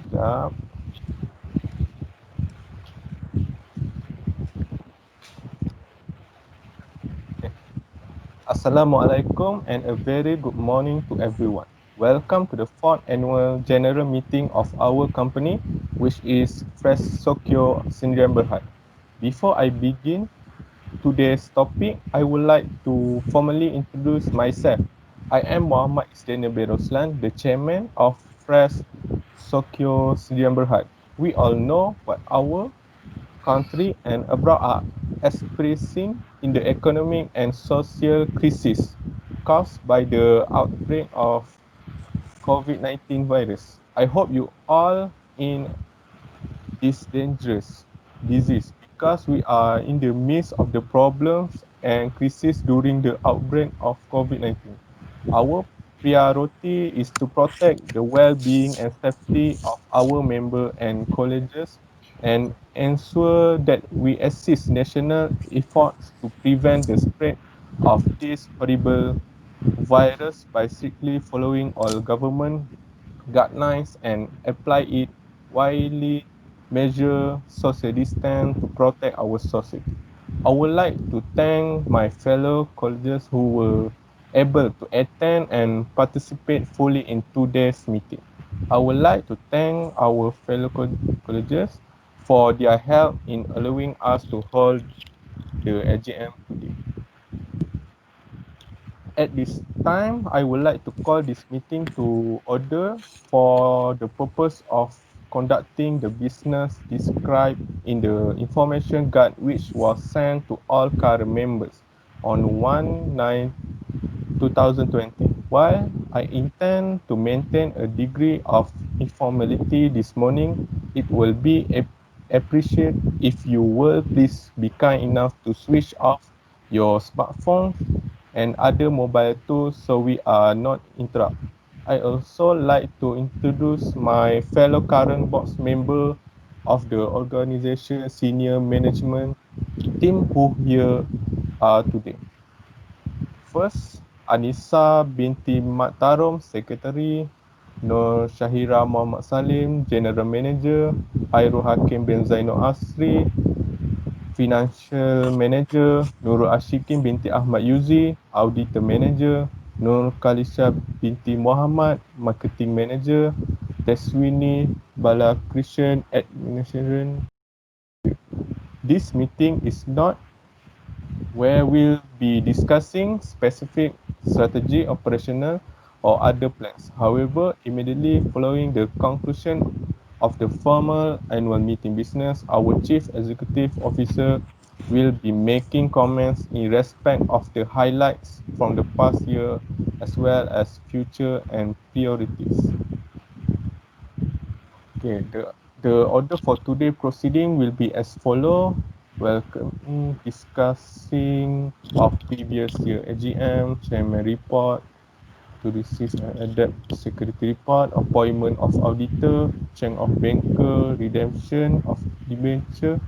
Sekejap. Okay. Assalamualaikum and a very good morning to everyone. Welcome to the fourth annual general meeting of our company, which is Fresh Sokyo Sdn Berhad. Before I begin today's topic, I would like to formally introduce myself. I am Muhammad Isdin Beroslan, the chairman of Fresh Sokyo Sdn Berhad. We all know what our country and abroad are experiencing in the economic and social crisis caused by the outbreak of COVID-19 virus. I hope you all in this dangerous disease because we are in the midst of the problems and crisis during the outbreak of COVID-19. Our priority is to protect the well-being and safety of our member and colleagues and ensure that we assist national efforts to prevent the spread of this horrible virus by strictly following all government guidelines and apply it widely, measure social distance to protect our society. I would like to thank my fellow colleagues who were able to attend and participate fully in today's meeting. I would like to thank our fellow colleagues for their help in allowing us to hold the AGM today. At this time, I would like to call this meeting to order for the purpose of conducting the business described in the information guide which was sent to all current members on 1/9/2020. While I intend to maintain a degree of informality this morning, it will be appreciated if you will please be kind enough to switch off your smartphones and other mobile tools so we are not interrupted. I also like to introduce my fellow current board member of the organization senior management team who here are today. First, Anissa binti Mat Tarom, Secretary, Nur Syahira Muhammad Salim, General Manager, Hairul Hakim bin Zainul Asri, Financial Manager, Nurul Ashikin binti Ahmad Yuzi, Auditor Manager, Nur Kalisha binti Muhammad, Marketing Manager, Teswini Balakrishan, Administration. This meeting is not where we'll be discussing specific strategy, operational or other plans. However, immediately following the conclusion of the formal annual meeting business, our Chief Executive Officer will be making comments in respect of the highlights from the past year as well as future and priorities. Okay, the order for today proceeding will be as follow. Welcome discussing of previous year AGM, chairman report, to receive and adapt security report, appointment of auditor, change of banker, redemption of debenture,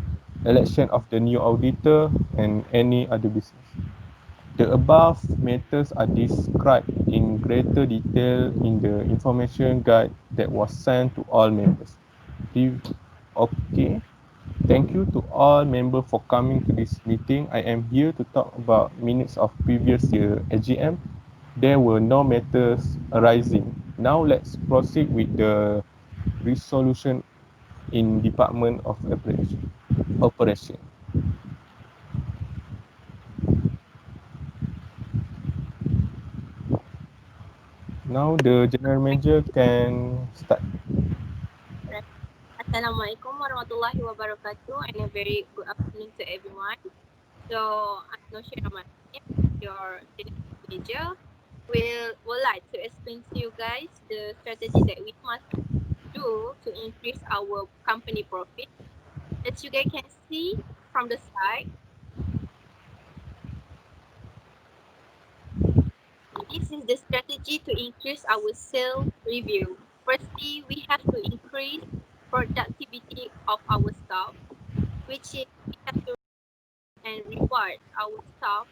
election of the new auditor and any other business. The above matters are described in greater detail in the information guide that was sent to all members. Okay. Thank you to all members for coming to this meeting. I am here to talk about minutes of previous year AGM. There were no matters arising. Now let's proceed with the resolution in Department of Operation. Now the general manager can start. Assalamualaikum warahmatullahi wabarakatuh and a very good afternoon to everyone. So I'm Noshir Ramadan, your general manager. Would like to explain to you guys the strategy that we must do to increase our company profit. As you guys can see from the slide, this is the strategy to increase our sales review. Firstly, we have to increase productivity of our staff, which is we have to and reward our staff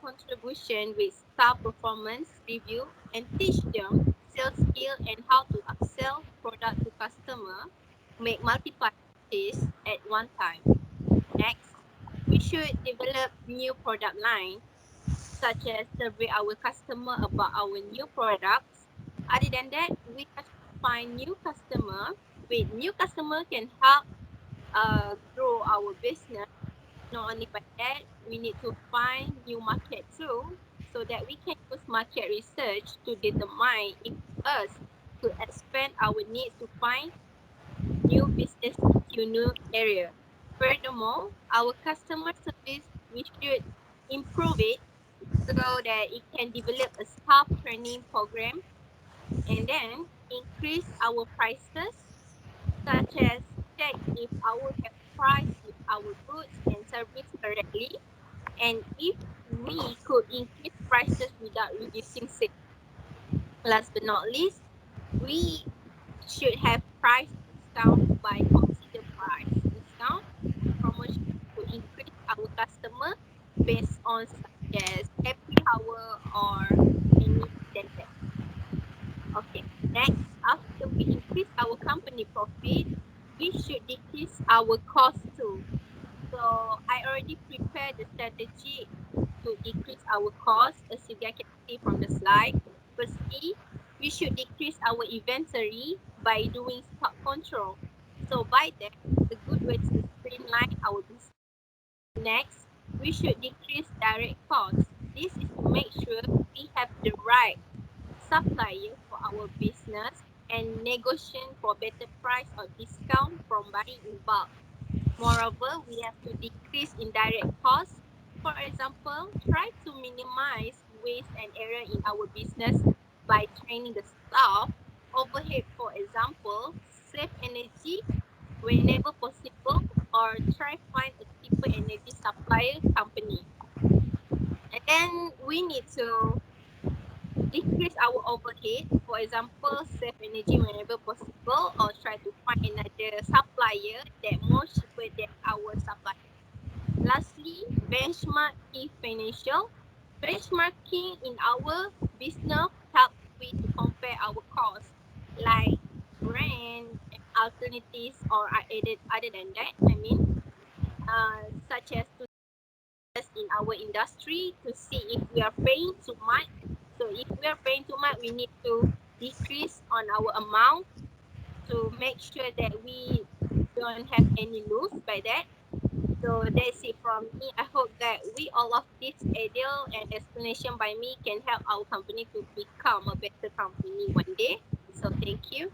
contribution with staff performance review and teach them sales skill and how to upsell product to customers. make multiple purchases at one time. Next, we should develop new product line, such as survey our customer about our new products. Other than that, we have to find new customer. With new customer can help grow our business. Not only by that, we need to find new market too, so that we can use market research to determine if us to expand our needs to find new business into new area. Furthermore, our customer service, we should improve it so that it can develop a staff training program, and then increase our prices, such as check if our have price with our goods and service correctly, and if we could increase prices without reducing sales. Last but not least, we should have price discount by consider price discount and promotion to increase our customer based on such as happy hour or any than that. Okay. Next, after we increase our company profit, we should decrease our cost too. So I already prepared the strategy to decrease our cost, as you guys can see from the slide. Firstly, we should decrease our inventory by doing stock control. So by that, a good way to streamline our business. Next, we should decrease direct costs. This is to make sure we have the right supplier for our business and negotiate for better price or discount from buying in bulk. Moreover, we have to decrease indirect costs. For example, try to minimize waste and error in our business by training the staff. Overhead, for example, save energy whenever possible, or try find a cheaper energy supplier company. And then we need to decrease our overhead. For example, save energy whenever possible, or try to find another supplier that more cheaper than our supplier. Lastly, benchmark key financial. Benchmarking in our business help we to compare our costs, like brand and alternatives, or other than that. Such as to in our industry to see if we are paying too much. So if we are paying too much, we need to decrease on our amount to make sure that we don't have any loss by that. So that's it from me. I hope that we all of this idea and explanation by me can help our company to become a better company one day. So thank you.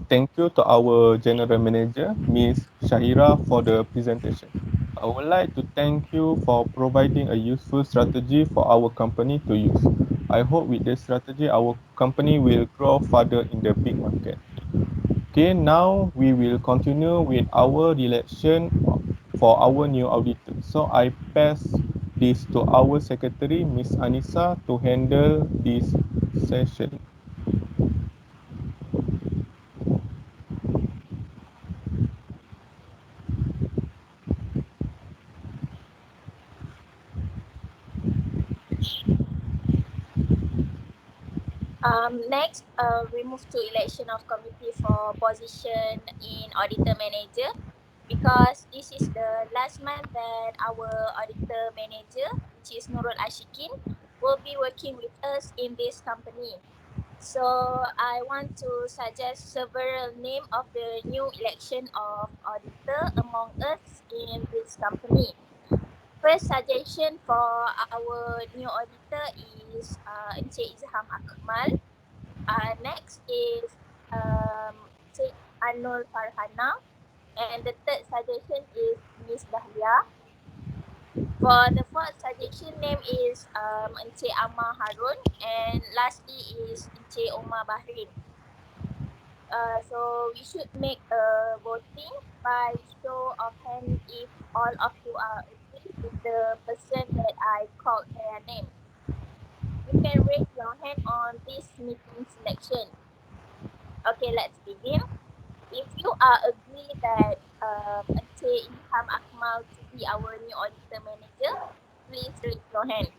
Thank you to our General Manager, Ms. Shahira, for the presentation. I would like to thank you for providing a useful strategy for our company to use. I hope with this strategy, our company will grow further in the big market. Okay, now we will continue with our election for our new auditor. So I pass this to our secretary, Ms. Anissa, to handle this session. Next, we move to election of committee for position in auditor manager, because this is the last month that our auditor manager, which is Nurul Ashikin, will be working with us in this company. So I want to suggest several name of the new election of auditor among us in this company. First suggestion for our new auditor is Encik Izham Akmal. Next is Cik Anul Farhana, and the third suggestion is Miss Dahlia. For the fourth suggestion name is Encik Amar Harun, and lastly is Encik Omar Bahrin. So we should make a voting by show of hand if all of you are agree with the person that I called their name. You can raise your hand on this meeting selection. Okay, let's begin. If you are agree that Encik Ilham Akmal to be our new auditor manager, please raise your hand.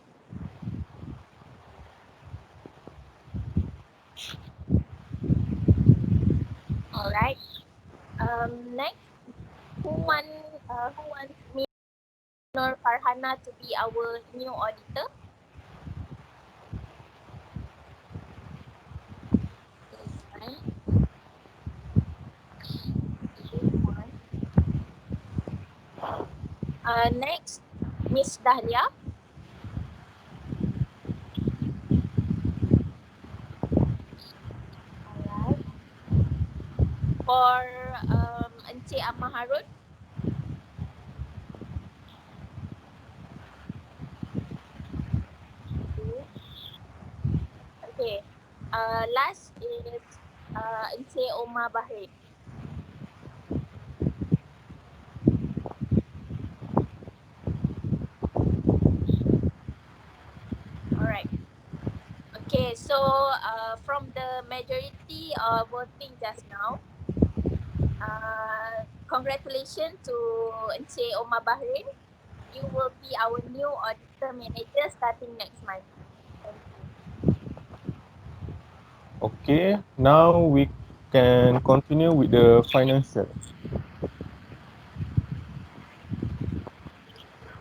Alright. Next, who wants Miss Nur Farhana to be our new auditor? Fine. One. Next, Miss Dahlia. Alright. For Encik Amma Harun. Okay. Last is Encik Omar Bahri. Alright. Okay, so from the majority of voting just now, congratulations to Encik Omar Bahrin. You will be our new auditor manager starting next month. Thank you. Okay, now we can continue with the financial.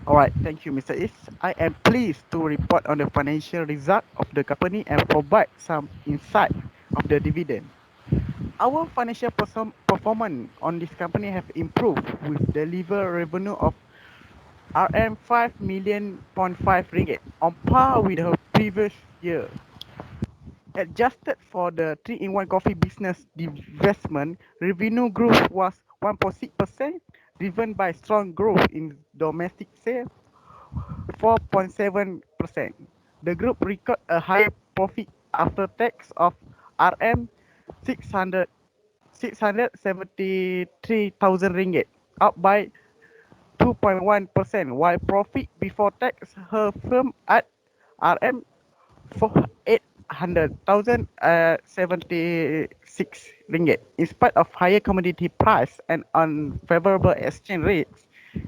Alright, thank you, Mr. Is. I am pleased to report on the financial result of the company and provide some insight of the dividend. Our financial performance on this company have improved with deliver revenue of RM 5 million point 5 ringgit on par with the previous year. Adjusted for the 3-in-1 coffee business divestment, revenue growth was 1.6%, driven by strong growth in domestic sales, 4.7%. The group recorded a higher profit after tax of RM 600 673,000 ringgit, up by 2.1%, while profit before tax her firm at RM 800,000 76 ringgit. In spite of higher commodity price and unfavorable exchange rates,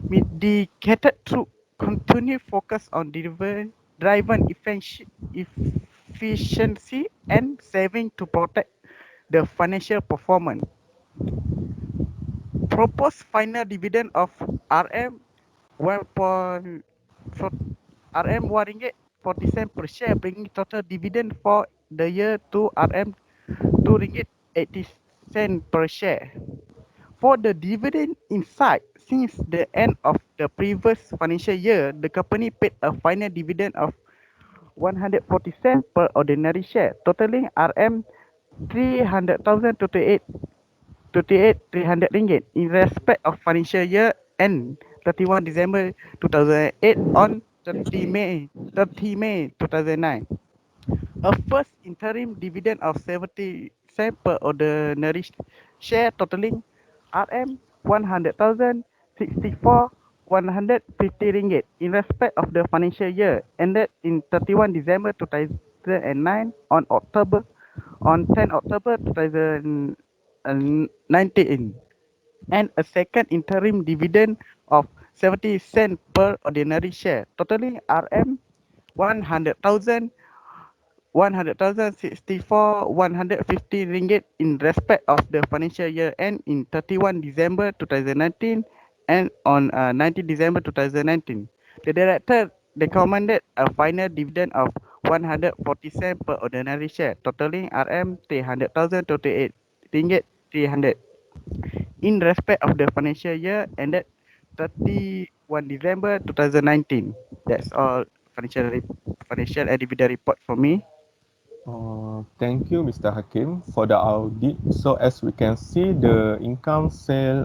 mitigated through continued focus on driving efficiency and saving to protect the financial performance. Proposed final dividend of RM 1. RM 1 ringgit 40 cent per share, bringing total dividend for the year to RM 2 ringgit 80 cent per share. For the dividend insight, since the end of the previous financial year, the company paid a final dividend of 140 cents per ordinary share, totaling RM 300,000 to 300 ringgit in respect of financial year end 31 December 2008 on 30 May 2009. A first interim dividend of 70 cents per ordinary share totaling RM 100,000 64 150 ringgit in respect of the financial year ended in 31 December 2009 on 10 October 2019, and a second interim dividend of 70 cents per ordinary share totaling RM 100,000 164 150 ringgit in respect of the financial year end in 31 December 2019 and on 19 December 2019. The director recommended a final dividend of 140 cents per ordinary share, totaling RM 300,000 to 8 ringgit 300 in respect of the financial year ended 31 December 2019. That's all financial and dividend report for me. Thank you, Mr. Hakim, for the audit. So as we can see, the income sale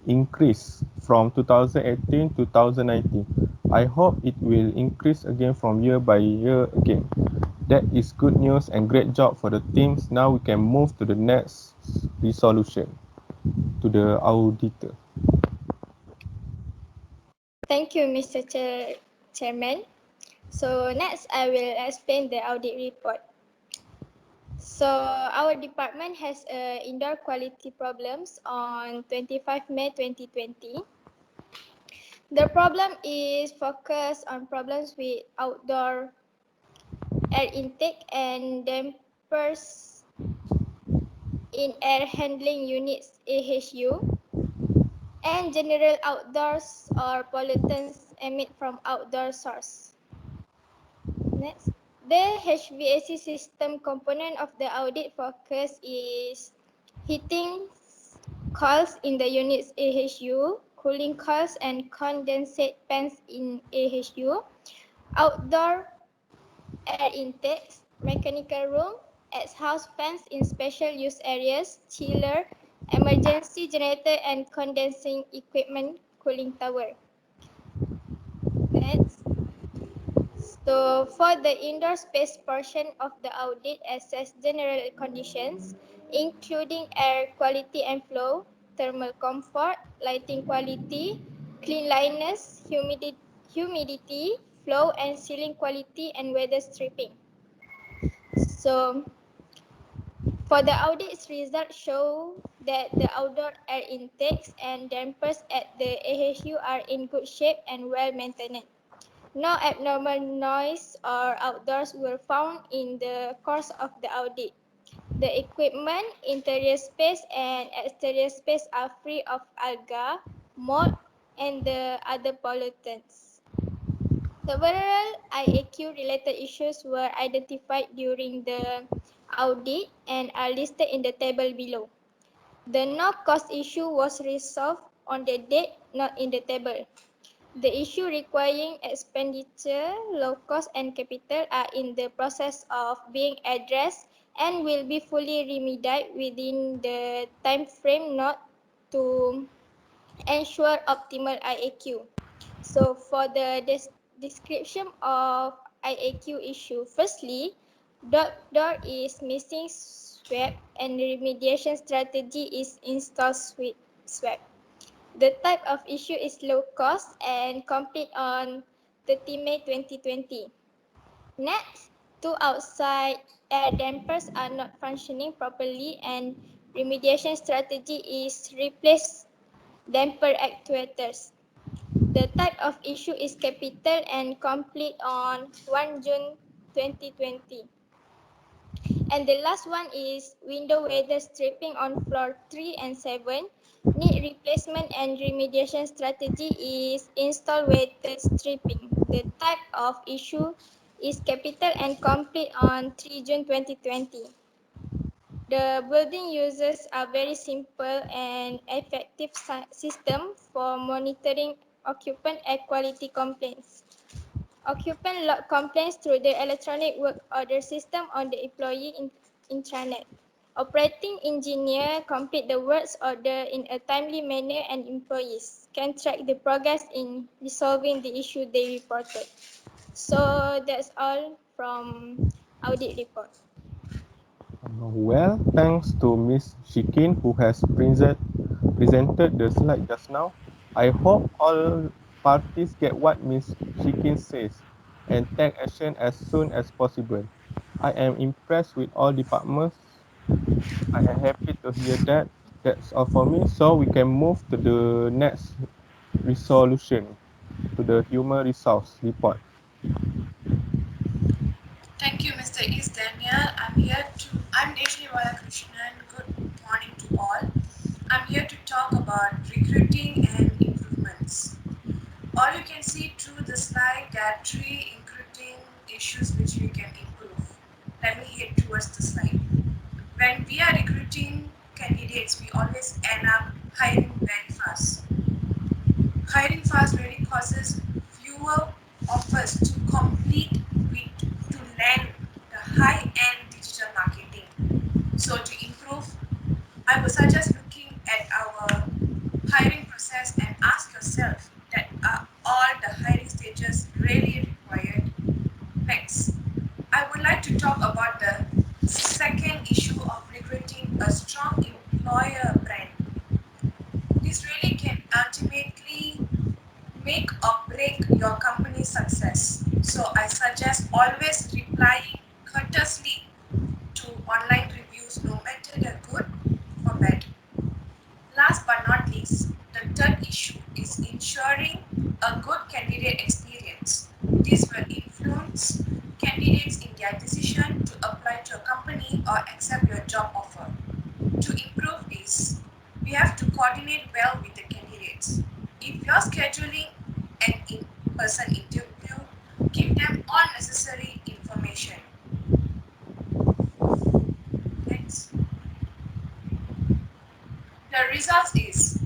increased from 2018 to 2019. I hope it will increase again from year by year again. That is good news and great job for the teams. Now we can move to the next resolution, to the auditor. Thank you, Mr. Chairman. So next, I will explain the audit report. So our department has indoor quality problems on 25 May 2020. The problem is focused on problems with outdoor air intake and dampers in air handling units AHU, and general outdoors or pollutants emit from outdoor source. Next, the HVAC system component of the audit focus is heating coils in the units AHU, cooling coils and condensate fans in AHU, outdoor air intakes, mechanical room, exhaust fans in special use areas, chiller, emergency generator and condensing equipment, cooling tower. Next. So for the indoor space portion of the audit, assess general conditions, including air quality and flow, thermal comfort, lighting quality, cleanliness, humidity, flow and ceiling quality, and weather stripping. So for the audit's results show that the outdoor air intakes and dampers at the AHU are in good shape and well maintained. No abnormal noise or outdoors were found in the course of the audit. The equipment, interior space and exterior space are free of algae, mold and the other pollutants. Several IAQ related issues were identified during the audit and are listed in the table below. The no cost issue was resolved on the date not in the table. The issue requiring expenditure, low cost and capital are in the process of being addressed and will be fully remedied within the time frame not to ensure optimal IAQ. So for the description of IAQ issue, firstly, door is missing swab and remediation strategy is install swab. The type of issue is low cost and complete on 30 May 2020. Next, two outside air dampers are not functioning properly and remediation strategy is replace damper actuators. The type of issue is capital and complete on 1 June 2020. And the last one is window weather stripping on floor 3 and 7. Need replacement and remediation strategy is install weather stripping. The type of issue is capital and complete on 3 June 2020. The building uses a very simple and effective system for monitoring occupant air quality complaints. Occupant log complaints through the electronic work order system on the employee intranet. Operating engineer complete the works order in a timely manner and employees can track the progress in resolving the issue they reported. So that's all from audit report. Well, thanks to Miss Shikin who has presented the slide just now. I hope all parties get what Miss Shikin says and take action as soon as possible. I am impressed with all departments. I am happy to hear that. That's all for me. So we can move to the next resolution, to the human resource report. Thank you, Mr. Is Daniel. I'm Deshni Balakrishnan. Good morning to all. I'm here to talk about recruiting and improvements. All you can see through the slide, there are three recruiting issues which we can improve. Let me head towards the slide. When we are recruiting candidates, we always end up hiring very fast. Hiring fast really causes fewer of us to complete to land the high-end digital marketing. So to improve, I would suggest looking at our hiring process and ask yourself that are all the hiring stages really required. Next, I would like to talk about the second issue of recruiting a strong employer brand. This really can ultimately make or break your company's success. So I suggest always replying courteously to online reviews, no matter they're good or bad. Last but not least, the third issue is ensuring a good candidate experience. This will influence candidates in their decision to apply to a company or accept your job offer. To improve this, we have to coordinate well with the candidates. If you're scheduling an in-person interview, give them all necessary information. Next. The result is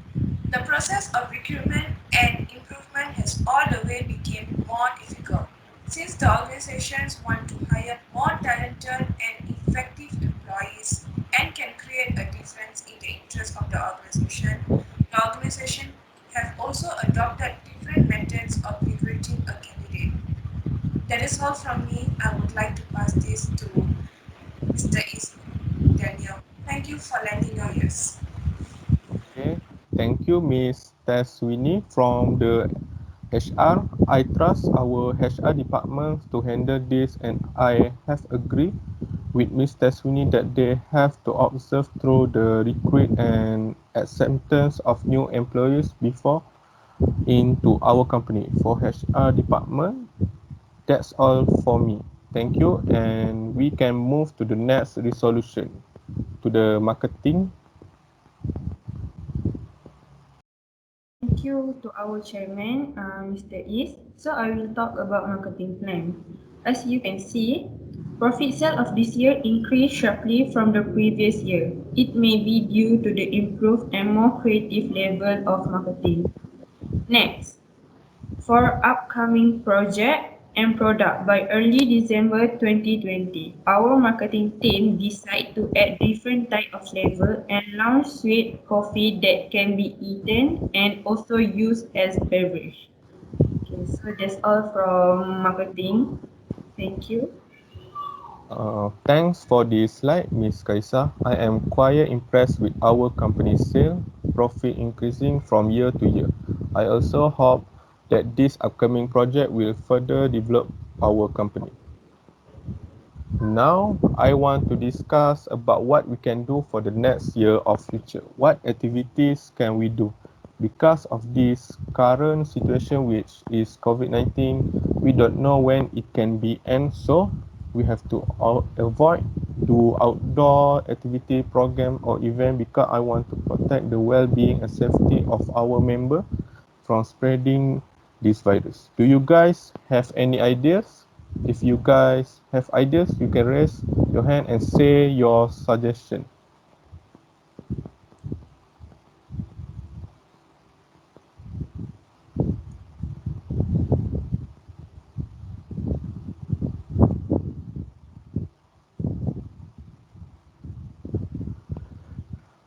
the process of recruitment and improvement has all the way become more difficult since the organizations want to hire more talented and effective employees and can create a difference in the interest of the organization. The organization have also adopted different methods of recruiting a candidate. That is all from me. I would like to pass this to Mr. Is Daniel. Thank you for lending your ears. Okay, thank you, Miss Taswini from the HR. I trust our HR department to handle this, and I have agreed with Ms. Taswini that they have to observe through the recruit and acceptance of new employees before into our company. For HR department, that's all for me. Thank you, and we can move to the next resolution to the marketing. Thank you to our chairman, Mr. Is. So I will talk about marketing plan. As you can see, profit sale of this year increased sharply from the previous year. It may be due to the improved and more creative level of marketing. Next, for upcoming project and product by early December 2020. Our marketing team decide to add different type of flavor and launch sweet coffee that can be eaten and also used as beverage. Okay, so that's all from marketing. Thank you. Thanks for this slide, Miss Kaisa. I am quite impressed with our company's sale profit increasing from year to year. I also hope that this upcoming project will further develop our company. Now, I want to discuss about what we can do for the next year of future. What activities can we do? Because of this current situation, which is COVID-19, we don't know when it can be end. So we have to avoid do outdoor activity program or event because I want to protect the well-being and safety of our member from spreading this virus. Do you guys have any ideas? If you guys have ideas, you can raise your hand and say your suggestion.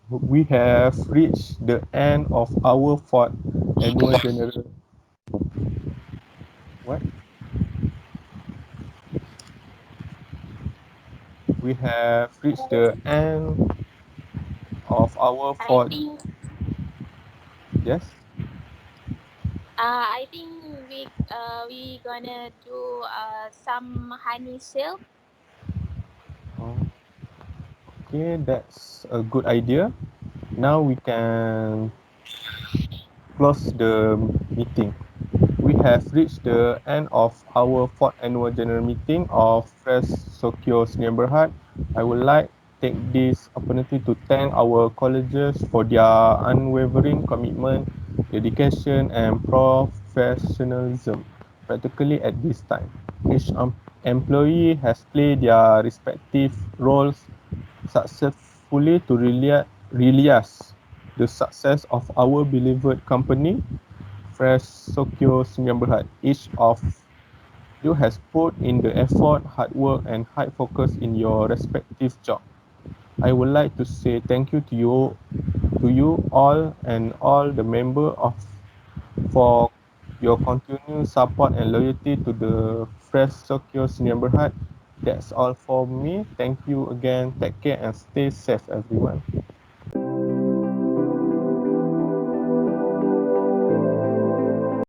We have reached the end of our fourth annual general. What? We have reached the end of our I fourth. think Yes. I think we gonna do some honey sale. Okay, that's a good idea. Now we can close the meeting. We have reached the end of our fourth annual general meeting of Fresh Sokyo Sdn Bhd. I would like to take this opportunity to thank our colleges for their unwavering commitment, dedication, and professionalism, particularly at this time. Each employee has played their respective roles successfully to realize the success of our beloved company, Fresh Sokyo Sdn Bhd. Each of you has put in the effort, hard work, and high focus in your respective job. I would like to say thank you to you all and all the member of for your continued support and loyalty to the Fresh Sokyo Sdn Bhd. That's all for me. Thank you again. Take care and stay safe, everyone.